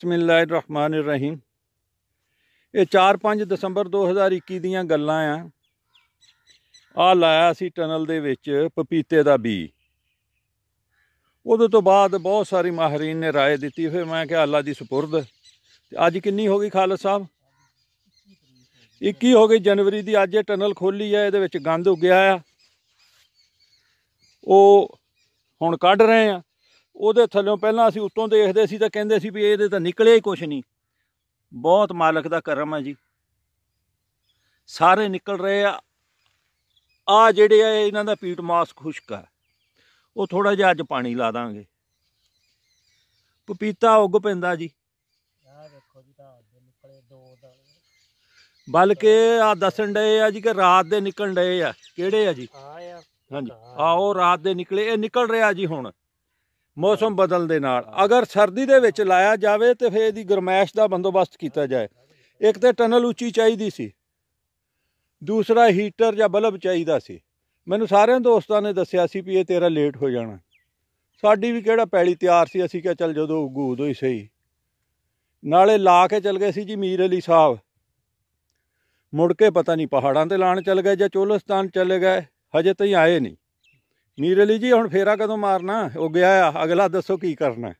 बिस्मिल्लाहिर्रहमानिर्रहीम। ये 4-5 दसंबर 2021 ਦੀਆਂ ਗੱਲਾਂ ਆ ਲਾਇਆ ਸੀ ਟਨਲ ਦੇ ਵਿੱਚ ਪਪੀਤੇ ਦਾ ਬੀ। ਉਦੋਂ ਤੋਂ ਬਾਅਦ ਬਹੁਤ ਸਾਰੀ ਮਾਹਰੀਨ ਨੇ ਰਾਏ ਦਿੱਤੀ, ਫਿਰ ਮੈਂ ਕਿਹਾ ਅੱਲਾ ਦੀ ਸਪੁਰਦ। ਅੱਜ ਕਿੰਨੀ ਹੋ ਗਈ ਖਾਲਦ ਸਾਹਿਬ? 21 ਹੋ ਗਈ जनवरी ਦੀ। ਅੱਜ ਇਹ ਟਨਲ ਖੋਲੀ ਹੈ, ਇਹਦੇ ਵਿੱਚ ਗੰਦ ਉੱਗਿਆ ਆ, ਉਹ ਹੁਣ ਕੱਢ ਰਹੇ ਆ। ਉਹਦੇ ਥੱਲੋਂ ਪਹਿਲਾਂ ਅਸੀਂ ਉੱਤੋਂ ਦੇਖਦੇ ਸੀ ਤਾਂ ਕਹਿੰਦੇ ਸੀ ਵੀ ਇਹਦੇ ਤਾਂ ਨਿਕਲਿਆ ਹੀ ਕੁਛ ਨਹੀਂ। ਬਹੁਤ ਮਾਲਕ ਦਾ ਕਰਮ ਹੈ ਜੀ, ਸਾਰੇ ਨਿਕਲ ਰਹੇ ਆ ਜਿਹੜੇ ਆ ਇਹਨਾਂ ਦਾ ਪੀਟ ਮਾਸ ਖੁਸ਼ਕ ਆ, ਉਹ ਥੋੜਾ ਜਿਹਾ ਅੱਜ ਪਾਣੀ ਲਾ ਦਾਂਗੇ। ਪਪੀਤਾ ਉੱਗ ਪੈਂਦਾ ਜੀ, ਬਲਕਿ ਆ ਦੱਸਣ ਡਏ ਆ ਜੀ ਕਿ ਰਾਤ ਦੇ ਨਿਕਲਣ ਡਏ ਆ। ਕਿਹੜੇ ਆ ਜੀ? ਹਾਂਜੀ, ਉਹ ਰਾਤ ਦੇ ਨਿਕਲੇ, ਇਹ ਨਿਕਲ ਰਿਹਾ ਜੀ ਹੁਣ मौसम बदलने दे नाल। अगर सर्दी दे विच लाया जाए तो फिर इसकी गरमैश का बंदोबस्त किया जाए। एक तो टनल उच्ची चाहिए सी, दूसरा हीटर या बल्ब चाहिए सी। मैनू सारे दोस्तों ने दसिया सी भी ये तेरा लेट हो जाना। साडी भी किहड़ा पैली तैयार सी, असीं क्या चल जदों उगू उदों ही सही। नाले ला के चल गए सी जी मीर अली साहब, मुड़ के पता नहीं पहाड़ों ते लाण चल गए या चोलिस्तान चले गए, हजे तई आए नहीं। मीर अली जी हुण फेरा कदों मारना? वो गया आ, अगला दसो की करना?